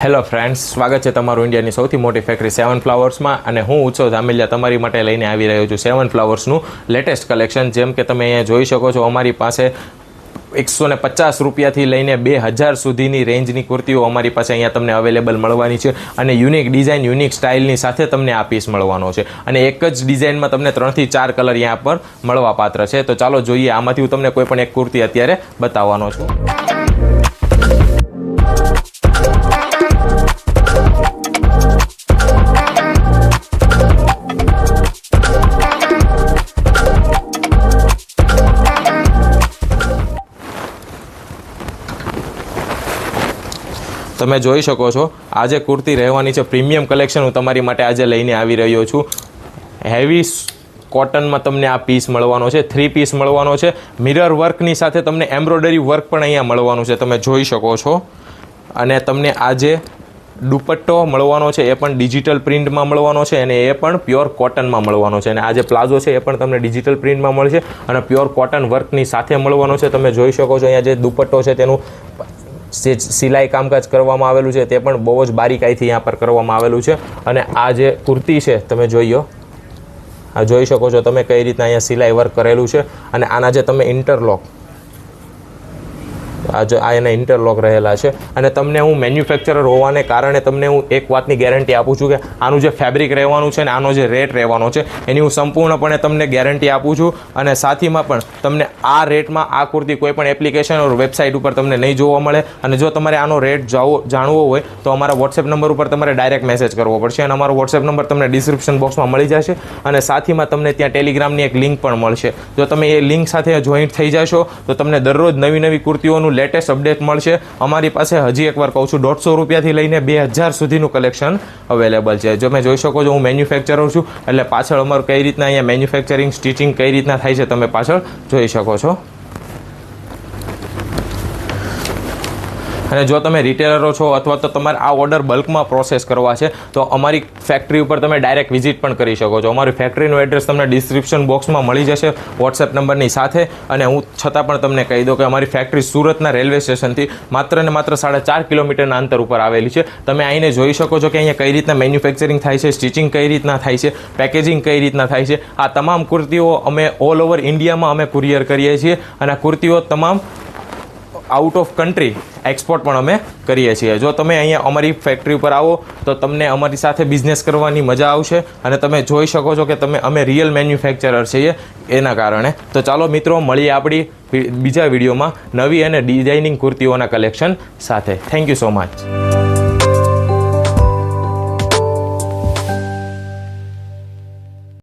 Hello friends, સ્વાગત છે તમારું ઇન્ડિયાની સૌથી મોટી ફેક્ટરી સેવન ફ્લાવર્સમાં. અને હું ઉત્સવ ધામેલિયા તમારી માટે લઈને આવી રહ્યો છું સેવન ફ્લાવર્સનું લેટેસ્ટ કલેક્શન. જેમ કે તમે અહીંયા જોઈ શકો છો, અમારી પાસે 150 રૂપિયાથી લઈને 2000 સુધીની રેન્જની કુર્તીઓ અમારી પાસે અહીંયા તમને અવેલેબલ મળવાની છે. અને યુનિક ડિઝાઇન, યુનિક સ્ટાઇલની સાથે તમને આ પીસ મળવાનો છે. અને એક જ ડિઝાઇનમાં તમને 3 થી 4 કલર અહીંયા પર મળવા પાત્ર છે. તો ચાલો જોઈએ. આમાંથી હું તમને કોઈ પણ એક કુર્તી અત્યારે બતાવવાનો છું. તમે જોઈ શકો છો, આજે કુર્તી રહેવાની છે પ્રીમિયમ કલેક્શન. હું તમારી માટે આજે લઈને આવી રહ્યો છું. હેવી કોટનમાં તમને આ પીસ મળવાનો છે, 3 પીસ મળવાનો છે. મિરર વર્કની સાથે તમને એમ્બ્રોઇડરી વર્ક પણ અહીંયા મળવાનું છે, તમે જોઈ શકો છો. અને તમને આજે દુપટ્ટો મળવાનો છે, એ પણ ડિજિટલ પ્રિન્ટમાં મળવાનો છે. અને એ પણ પ્યોર કોટનમાં મળવાનો છે. અને આ જે પ્લાઝો છે એ પણ તમને ડિજિટલ પ્રિન્ટમાં મળશે અને પ્યોર કોટન વર્કની સાથે મળવાનો છે. તમે જોઈ શકો છો, અહીંયા જે દુપટ્ટો છે તેનું સિલાઈ કામકાજ કરવામાં આવેલું છે, તે પણ બહુ જ બારીકાઈથી અહીંયા પર કરવામાં આવેલું છે. અને આ જે કુર્તી છે તમે જોઈઓ, આ જોઈ શકો છો તમે કઈ રીતના અહીંયા સિલાઈ વર્ક કરેલું છે. અને આના જે તમે ઇન્ટરલોક, આ એના ઇન્ટરલોક રહેલા છે. અને તમને હું મેન્યુફેક્ચરર હોવાને કારણે તમને હું એક વાતની ગેરંટી આપું છું કે આનું જે ફેબ્રિક રહેવાનું છે ને આનો જે રેટ રહેવાનો છે એની હું સંપૂર્ણપણે તમને ગેરંટી આપું છું. અને સાથીમાં પણ તમને આ રેટમાં આ કુર્તી કોઈ પણ એપ્લિકેશન ઓર વેબસાઇટ ઉપર તમને નહીં જોવા મળે. અને જો તમારે આનો રેટ જાણવો હોય તો અમારા વોટ્સએપ નંબર ઉપર તમારે ડાયરેક્ટ મેસેજ કરવો પડશે. અને અમારો વોટ્સએપ નંબર તમને ડિસ્ક્રિપ્શન બોક્સમાં મળી જશે. અને સાથીમાં તમને ત્યાં ટેલિગ્રામની એક લિંક પણ મળશે. જો તમે એ લિંક સાથે જોઈન્ટ થઈ જશો તો તમને દરરોજ નવી નવી કુર્તીઓનું લેટેસ્ટ અપડેટ મળશે. અમારી પાસે હજી એકવાર કહું છું, 150 રૂપિયાથી લઈને 2000 સુધીનું કલેક્શન અવેલેબલ છે. જો તમે જોઈ શકો છો, હું મેન્યુફેક્ચરર છું, એટલે પાછળ અમારું કઈ રીતના અહીંયા મેન્યુફેક્ચરિંગ, સ્ટિચિંગ કઈ રીતના થાય છે તમે પાછળ જોઈ શકો છો. અને જો તમે રિટેલરો છો અથવા તો તમારે આ ઓર્ડર બલ્કમાં પ્રોસેસ કરવા છે તો અમારી ફેક્ટરી ઉપર તમે ડાયરેક્ટ વિઝિટ પણ કરી શકો છો. અમારી ફેક્ટરીનું એડ્રેસ તમને ડિસ્ક્રિપ્શન બોક્સમાં મળી જશે વોટ્સએપ નંબરની સાથે. અને હું છતાં પણ તમને કહી દઉં કે અમારી ફેક્ટરી સુરતના રેલવે સ્ટેશનથી માત્ર ને માત્ર 4.5 કિલોમીટરના અંતર ઉપર આવેલી છે. તમે આવીને જોઈ શકો છો કે અહીંયા કઈ રીતના મેન્યુફેક્ચરિંગ થાય છે, સ્ટિચિંગ કઈ રીતના થાય છે, પેકેજિંગ કઈ રીતના થાય છે. આ તમામ કુર્તીઓ અમે ઓલ ઓવર ઇન્ડિયામાં અમે કુરિયર કરીએ છીએ. અને આ કુર્તીઓ તમામ આઉટ ઓફ કન્ટ્રી એક્સપોર્ટ પણ અમે કરીએ છીએ. જો તમે અહીંયા અમારી ફેક્ટરી ઉપર આવો તો તમને અમારી સાથે બિઝનેસ કરવાની મજા આવશે. અને તમે જોઈ શકો છો કે અમે રિયલ મેન્યુફેક્ચરર છીએ એના કારણે. તો ચાલો મિત્રો, મળીએ આપણી બીજા વિડીયોમાં નવી અને ડિઝાઇનિંગ કુર્તીઓના કલેક્શન સાથે. Thank you so much.